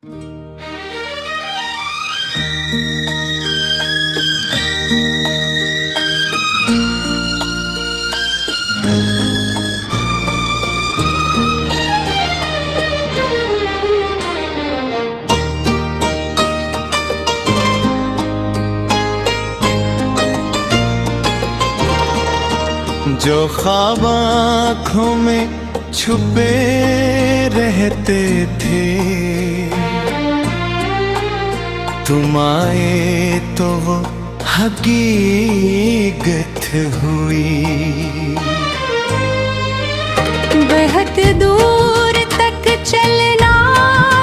जो ख्वाब आँखों में छुपे रहते थे, तुम आए तो वो हकीकत हुई। बेहद दूर तक चलना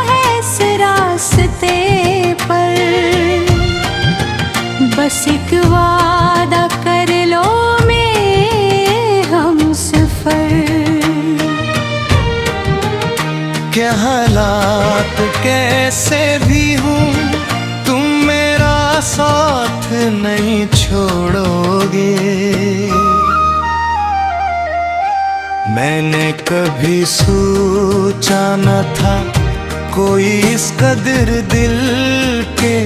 है इस रास्ते पर, बस एक वादा कर लो क्या हालात कैसे भी हूँ, तुम मेरा साथ नहीं छोड़ोगे। मैंने कभी सोचा न था कोई इस कदर दिल के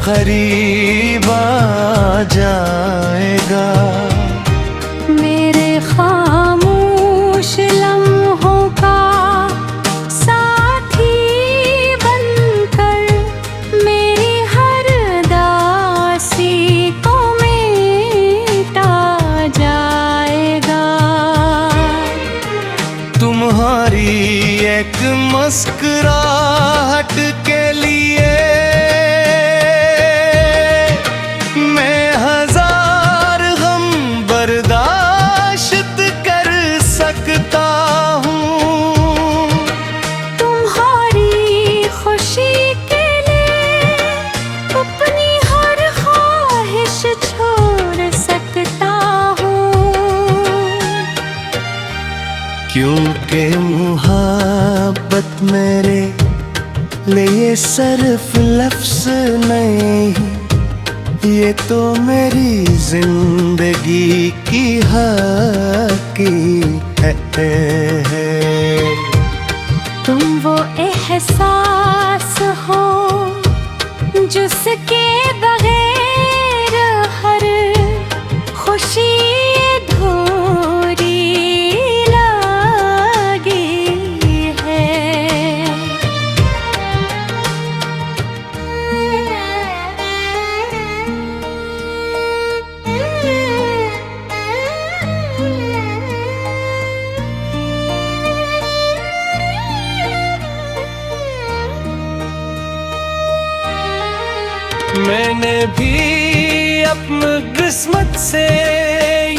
करीब आ जाएगा। मेरे खामोश लम्हों का साथी बनकर, मेरी हर दासी को मिटा जाएगा। तुम्हारी एक मुस्कुराहट के लिए मैं हजार गम बर्दाश्त कर सकता हूँ। तुम्हारी खुशी के लिए अपनी हर ख्वाहिश छोड़ सकता हूँ, क्योंकि मुहब्बत मेरे लिए सिर्फ लफ्ज़ नहीं, ये तो मेरी जिंदगी की हकीकत है। तुम वो एहसास हो जिसके बगैर हर खुशी अधूरी लगी है। मैंने भी अपनी किस्मत से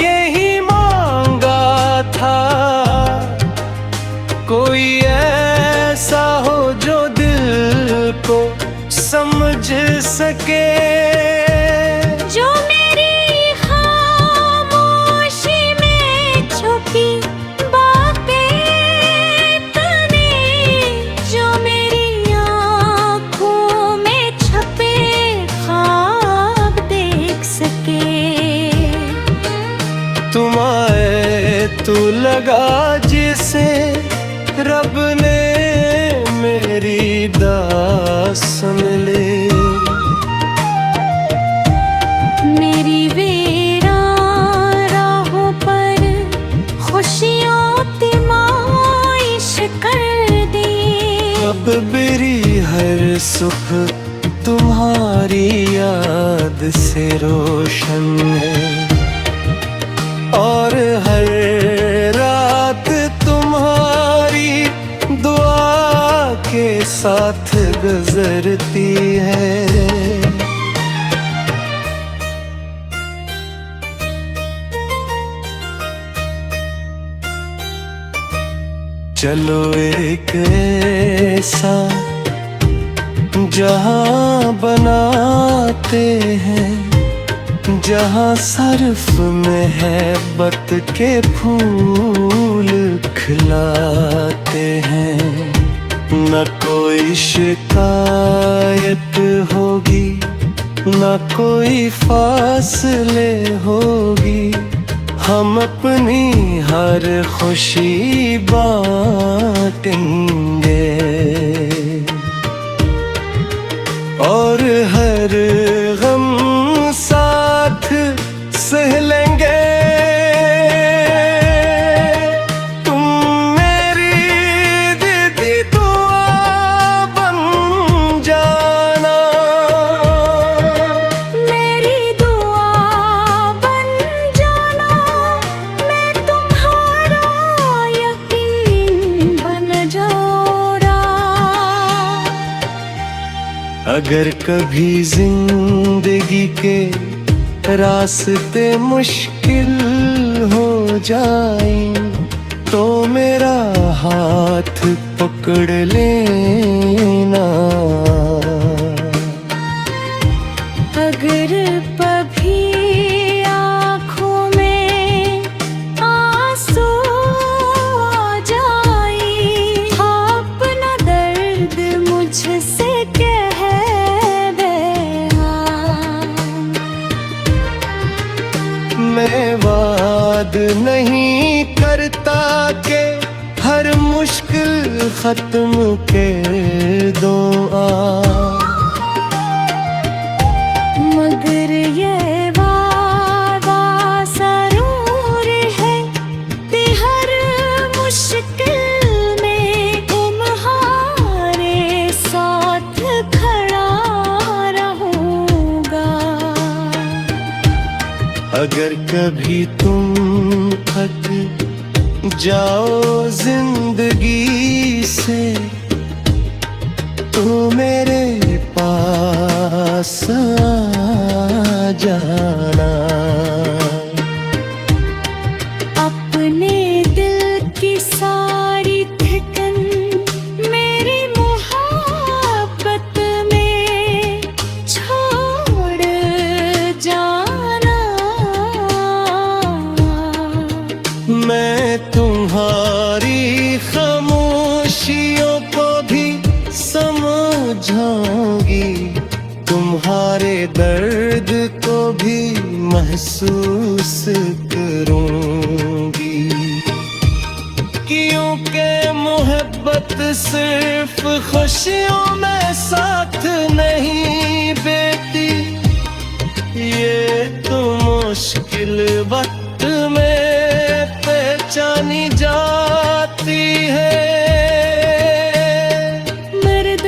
यही मांगा था, कोई ऐसा हो जो दिल को समझ सके, जो मेरी खामोशी में छुपी बातें तने, जो मेरी आँखों में छपे ख्वाब देख सके। तुम आए तो लगा जिसे रब ने मेरी दास्तान ले। मेरी वीरान राहों पर खुशियों तिमाइश कर दी। अब मेरी हर सुबह तुम्हारी याद से रोशन है, और हर रात तुम्हारी दुआ के साथ गुजरती है। चलो एक ऐसा जहां बनाते हैं, जहां सर्फ महबत के फूल खिलाते हैं। न कोई शिकायत होगी, न कोई फासले होगी, हम अपनी हर खुशी बांटेंगे। अगर कभी जिंदगी के रास्ते मुश्किल हो जाए तो मेरा हाथ पकड़ लेना। अगर कभी आँखों में आंसू आ जाए, अपना दर्द मुझसे कह देना। मैं वाद नहीं करता कि हर मुश्किल खत्म कर दूँ, मगर ये वादा जरूर है कि हर मुश्किल में तुम्हारे साथ खड़ा रहूँगा। अगर कभी तुम थक जाओ जिंदगी से तो मेरे पास आ जाना। अपने दिल की सारी थिकन मेरी मोहब्बत में छोड़ जाना। मैं तुम्हारी खामोशियों को भी समझाऊंगी, तुम्हारे दर्द को भी महसूस करूंगी। क्योंकि मोहब्बत सिर्फ खुशियों में साथ नहीं बेटी, ये तो मुश्किल वक्त में पहचानी जाती है। मर्द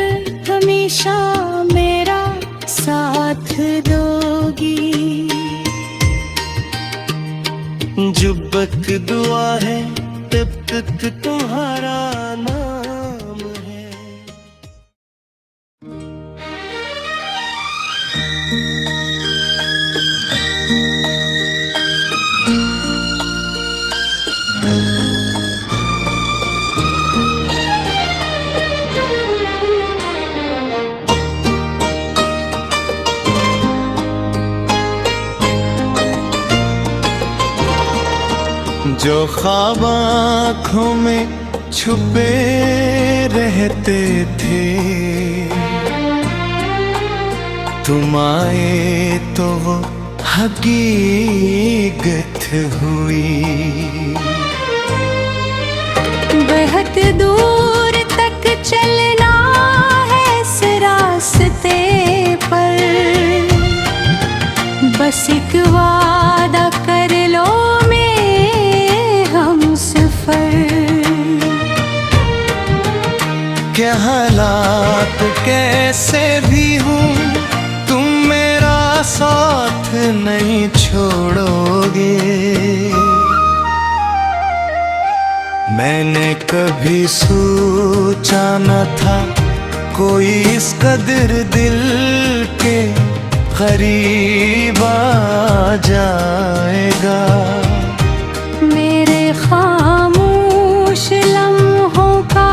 हमेशा मेरा साथ दोगी, जब तक दुआ है तब तक तुम्हारा नाम है। जो ख्वाब आँखों में छुपे रहते थे, तुम आए तो वो हकीकत हुई। बहुत दूर तक चलना है इस रास्ते पर, बस एक वादा कर लो क्या हालात कैसे भी हूँ तुम मेरा साथ नहीं छोड़ोगे। मैंने कभी सोचा न था कोई इस कदर दिल के करीब आ जाएगा। मेरे खामोश लम्हों का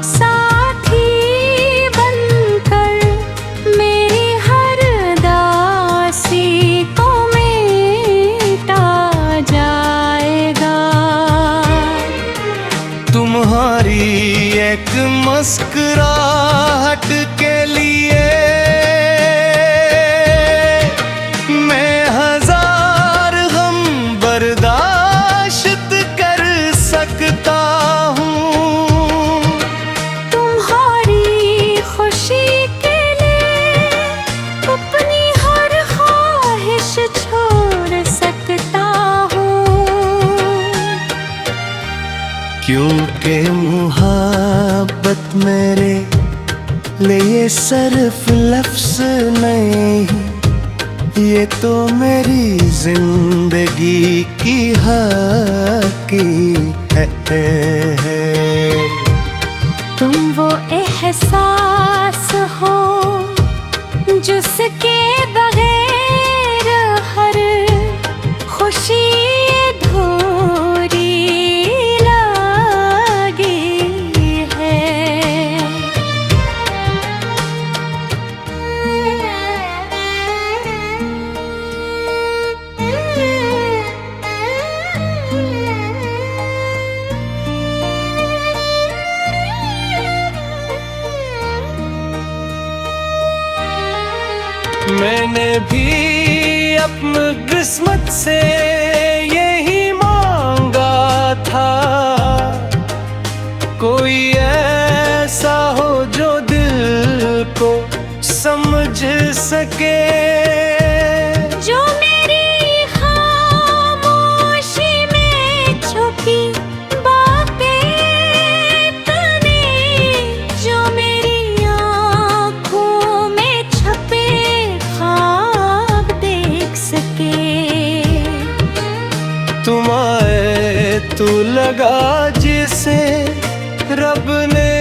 साथी बनकर मेरी हर दासी को मिटा जाएगा। तुम्हारी एक मुस्कुराहट के लिए मैं हजार गम बर्दाश्त कर सकता हूँ। तुम्हारी खुशी के लिए अपनी हर ख्वाहिश छोड़ सकता हूँ। क्योंकि मोहब्बत मेरे लिए सिर्फ लफ्ज़ नहीं, ये तो मेरी जिंदगी की हकीकत है। तुम वो एहसास हो जिसके बगैर हर खुशी अधूरी लगी है। मैंने भी अपनी किस्मत से यही मांगा था, कोई ऐसा हो जो दिल को समझ सके, जो मेरी खामोशी में छुपी बातें तने, जो मेरी आँखों में छपे ख्वाब देख सके। तुम आए तो लगा जिसे रब ने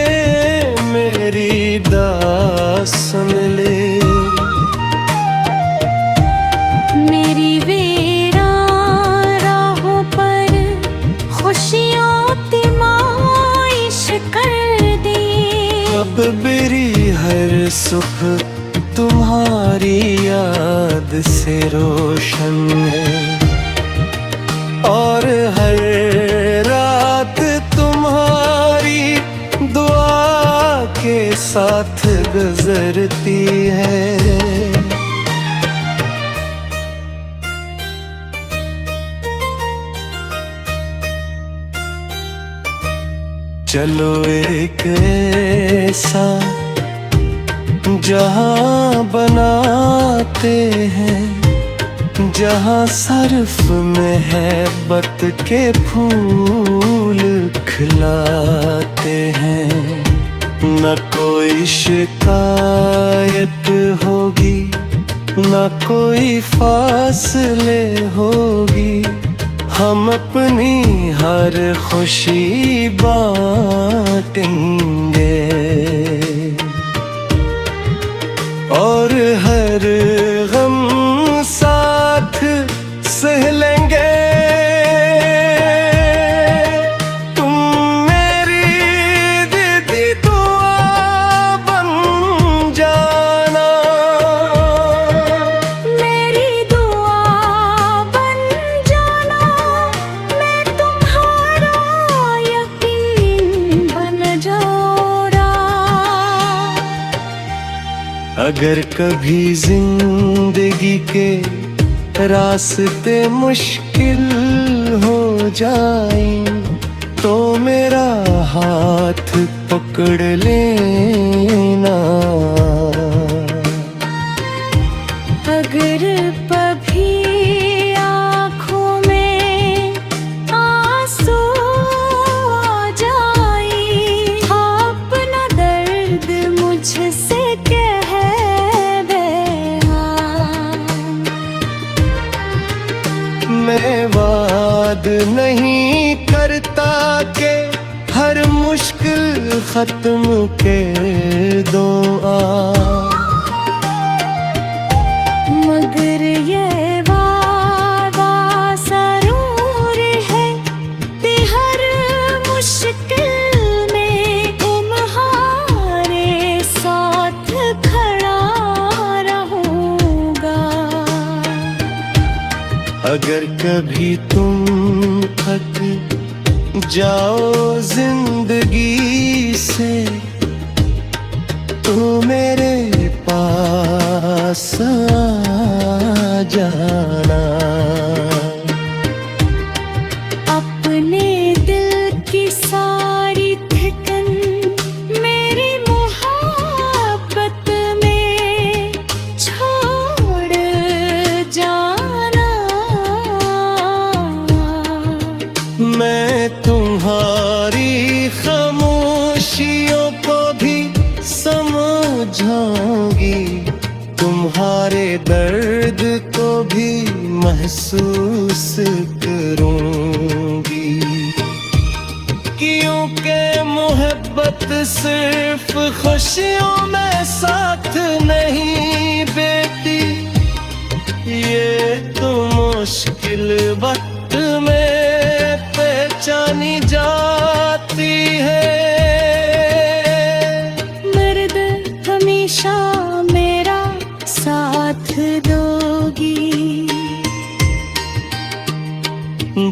मेरी दास्तान ले, मेरी वीरान राहों पर खुशियों तिमाइश कर दी। अब मेरी हर सुबह तुम्हारी याद से रोशन है, और हर रात तुम्हारी दुआ के साथ गुजरती है। चलो एक ऐसा जहां बनाते हैं, जहां सर्फ महब्बत के फूल खिलाते हैं। न कोई शिकायत होगी, न कोई फासले होगी, हम अपनी हर खुशी बांटेंगे, और हर गम साथ सह लेंगे। तुम मेरी दीदी दुआ बन जाना, मेरी दुआ बन जाना, मैं तुम्हारा यकीन बन जाऊंगा। अगर कभी जिंदगी के रास्ते मुश्किल हो जाए तो मेरा हाथ पकड़ लेना। अगर कभी आँखों में आंसू आ जाए, अपना दर्द मुझसे कह देना। मैं वाद नहीं करता कि हर मुश्किल खत्म कर दूँ, मगर ये वादा जरूर है कि हर मुश्किल में तुम्हारे साथ खड़ा रहूंगा। अगर कभी तुम थक जाओ जिंदगी से तो मेरे पास आ जाना। अपने दिल की सारी थकन मेरी मोहब्बत में छोड़ जाना। मैं तुम्हारी खामोशियों को भी समझाऊंगी, तुम्हारे दर्द को भी महसूस करूंगी, क्योंकि मोहब्बत सिर्फ खुशियों में साथ नहीं वक्त में पहचानी जाती है। मर्द हमेशा मेरा साथ दोगी,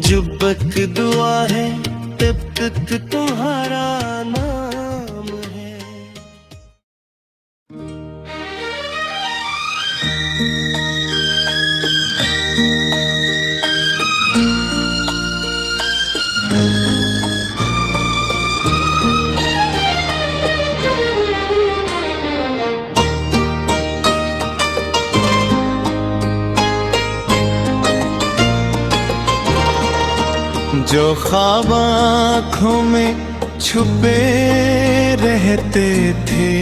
जुब्बक दुआ है तब तक तुम्हारा नाम है। जो ख्वाब आँखों में छुपे रहते थे,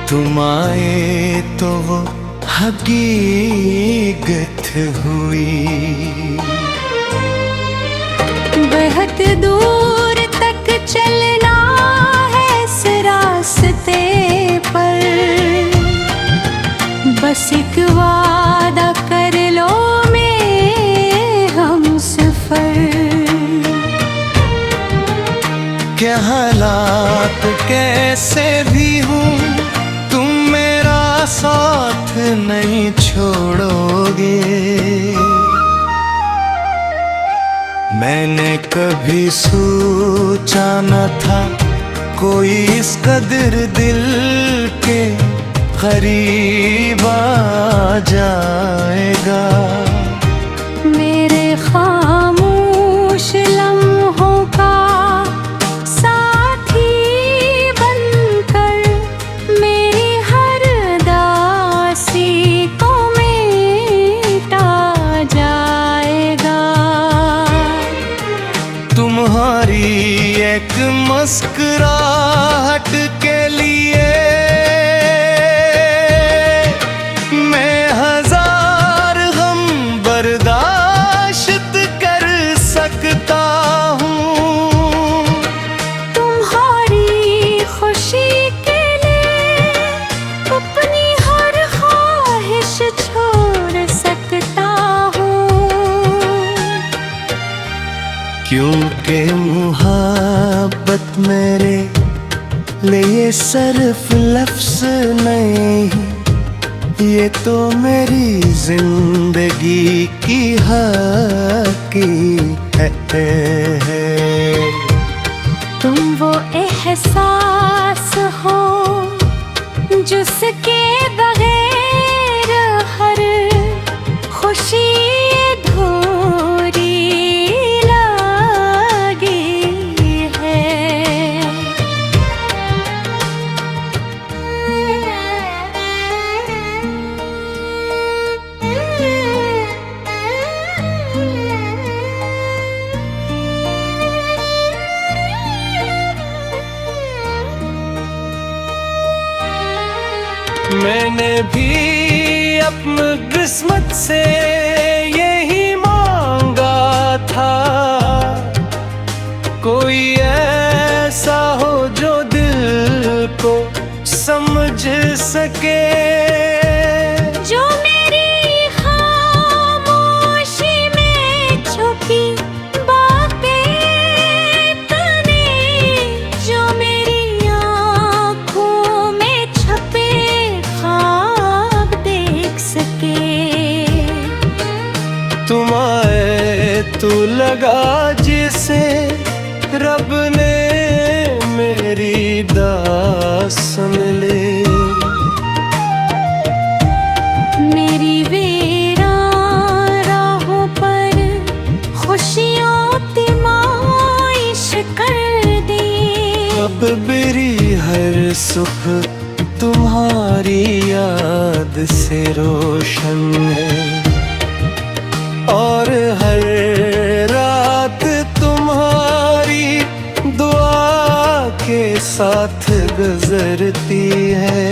तुम आए तो वो हकीकत हुई। बहुत दूर तक चलना है इस रास्ते पर, बस एक वादा कर लो क्या हालात कैसे भी हूँ, तुम मेरा साथ नहीं छोड़ोगे। मैंने कभी सोचा न था कोई इस कदर दिल के करीब आ जाएगा। मेरे खामोश लम्हों का साथी बनकर मेरी हर दासी को मिटा जाएगा। तुम्हारी एक मुस्कुराहट के लिए मैं हजार गम बर्दाश्त कर सकता हूँ। तुम्हारी खुशी के लिए अपनी हर ख्वाहिश छोड़ सकता हूँ, क्योंकि मुहब्बत मेरे लिए सिर्फ लफ्ज़ नहीं, ये तो मेरी जिंदगी की हकीकत है। तुम वो एहसास हो जिसके बगैर हर खुशी अधूरी लगी है। मैंने भी अपनी किस्मत से यही मांगा था, कोई ऐसा हो जो दिल को समझ सके। जो मेरी खामोशी में छुपी बातें तूने, जो मेरी आँखों में छपे ख्वाब देख सके। तुम आए तो लगा जिसे रब ने मेरी दास्तान ले। मेरी वीरान राहों पर खुशियों तिमाइश कर दी। अब मेरी हर सुबह तुम्हारी याद से रोशन है, और हर रात तुम्हारी दुआ के साथ गुजरती है।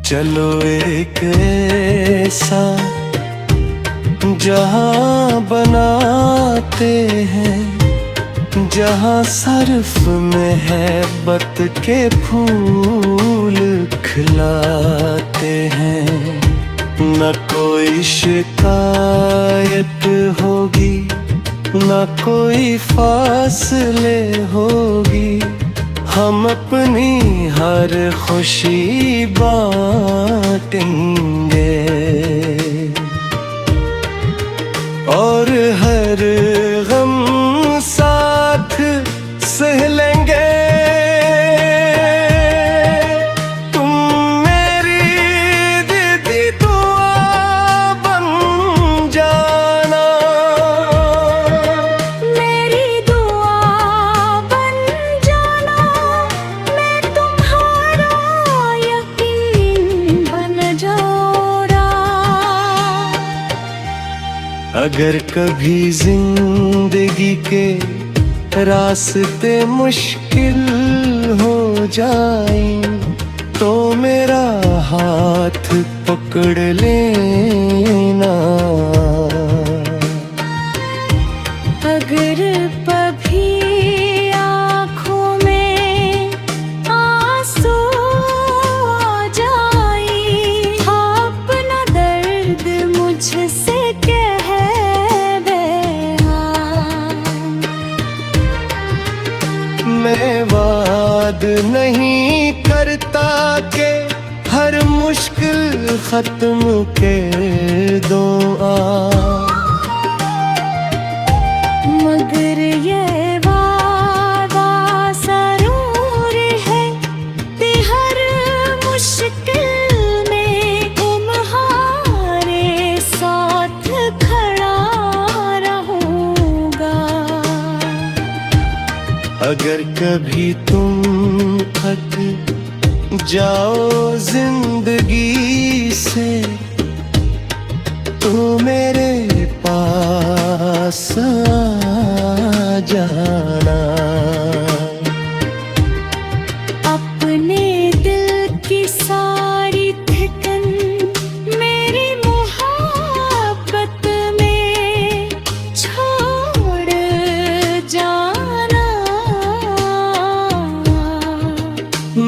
चलो एक ऐसा जहां बनाते हैं जहाँ सर्फ में है बत के फूल खिलाते हैं, न कोई शिकायत होगी न कोई फासले होगी। हम अपनी हर खुशी बांटेंगे और हर गम साथ सह लेंगे। तुम मेरी दीदी दुआ बन जाना, मेरी दुआ बन जाना, मैं तुम्हारा यकीन बन जाऊंगा। अगर कभी जिंदगी के रास्ते मुश्किल हो जाए तो मेरा हाथ पकड़ लेना। अगर कभी आँखों में आंसू आ जाए, अपना दर्द मुझसे कह देना। मैं वाद नहीं करता कि हर मुश्किल खत्म कर दूँ, मगर ये वादा जरूर है कि हर मुश्किल में तुम्हारे साथ खड़ा रहूंगा। अगर कभी तुम थक जाओ जिंदगी से तो मेरे पास आ जाना। अपने दिल की सारी थिकन मेरी मोहब्बत में छोड़ जाना।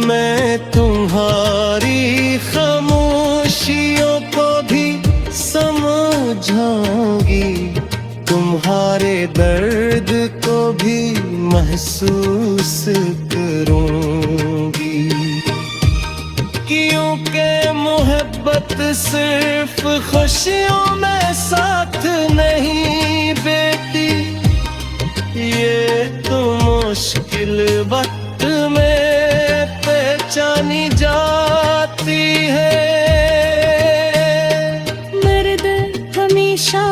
मैं तुम्हारी खामोशियों को भी समझाऊंगी, तुम्हारे दर्द को भी महसूस करूंगी। क्योंकि मोहब्बत सिर्फ खुशियों में साथ नहीं बेटी, ये तो मुश्किल वक्त में पहचानी जाती है। मर्द हमेशा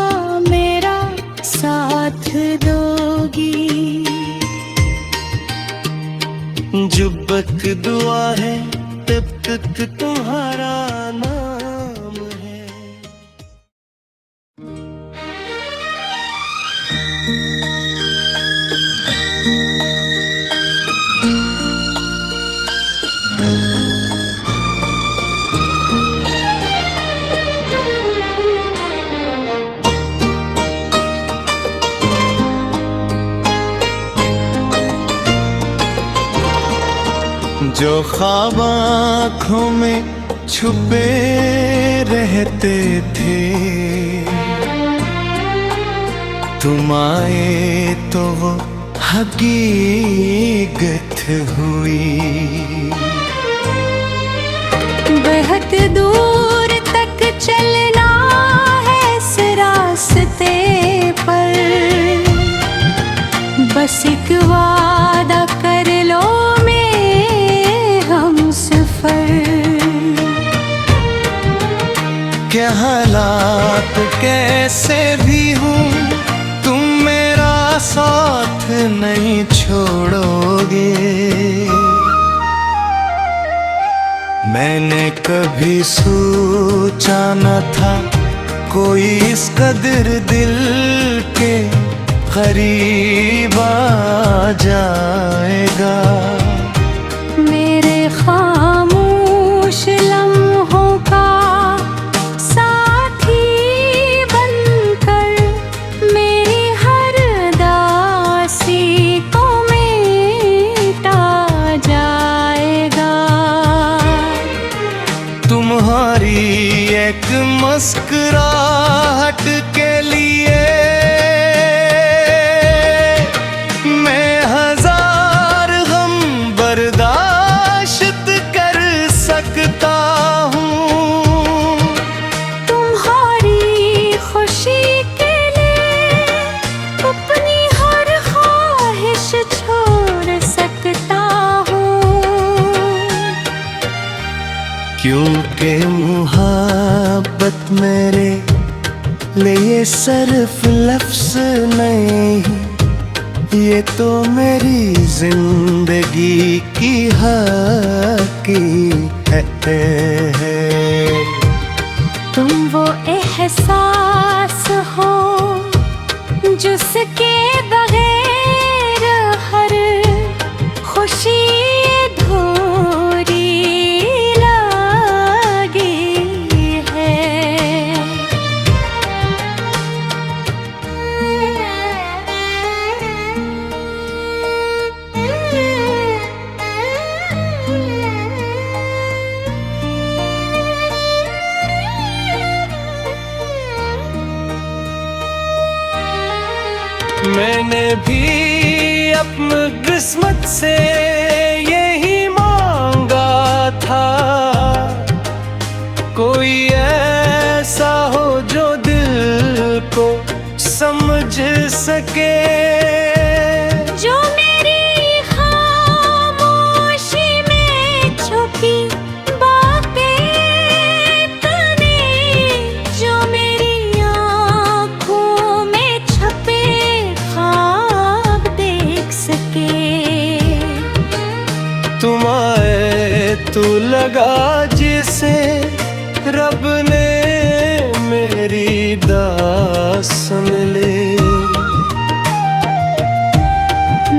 मेरा साथ दोगी, जब तक दुआ है तब तक तुम्हारा नाम है। जो ख्वाब आँखों में छुपे रहते थे, तुम आए तो वो हकीकत हुई। बहुत दूर तक चलना है इस रास्ते पर, बस एक वादा कर लो हम सफर। क्या हालात कैसे भी हूँ तुम मेरा साथ नहीं छोड़ोगे। मैंने कभी सोचा न था कोई इस कदर दिल के करीब आ जाएगा। मेरे खामोश लम्हों का साथी बनकर, मेरी हर दासी मुस्कुराहट के लिए मैं हजार गम बर्दाश्त कर सकता हूँ। तुम्हारी खुशी के लिए अपनी हर ख्वाहिश छोड़ सकता हूँ। क्योंकि मुहब्बत मेरे लिए सिर्फ लफ्ज़ नहीं, ये तो मेरी जिंदगी की हकीकत है। तुम वो एहसास हो जिसके बगैर हर खुशी अधूरी लगी है। मैंने भी अपनी किस्मत से यही मांगा था, कोई ऐसा हो जो दिल को समझ सके, जो मेरी खामोशी में छुपी बातें तने, जो मेरी आँखों में छपे ख्वाब देख सके। तुम आए तो लगा जिसे रब ने मेरी दास्तान ले।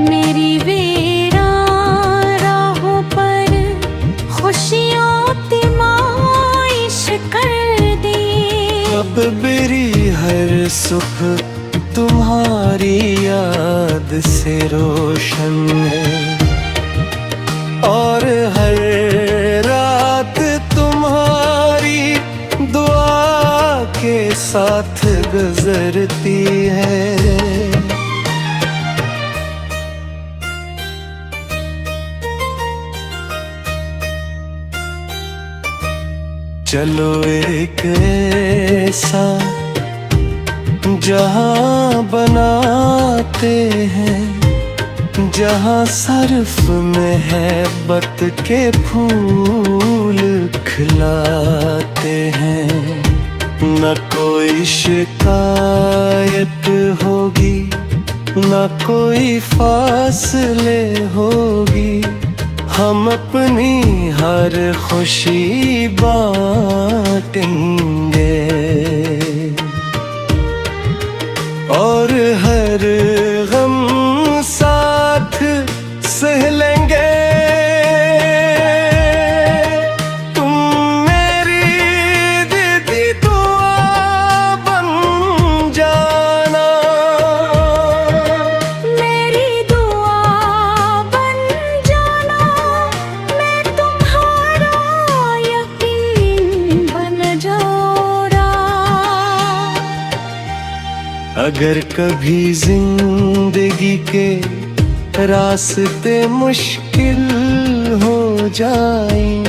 मेरी वीरान राहों पर खुशियों तिमाइश कर दी। अब मेरी हर सुबह तुम्हारी याद से रोशन है, और हर रात तुम्हारी दुआ के साथ गुजरती है। चलो एक ऐसा जहां बनाते हैं, जहां सर्फ महब्बत के फूल खिलाते हैं। न कोई शिकायत होगी, न कोई फासले होगी, हम अपनी हर खुशी बांटेंगे, और हर गम साथ सह लेंगे। तुम मेरी दीदी दुआ बन जाना, मेरी दुआ बन जाना, मैं तुम्हारा यकीन बन जाऊंगा। अगर कभी जिंदगी के रास्ते मुश्किल हो जाएं,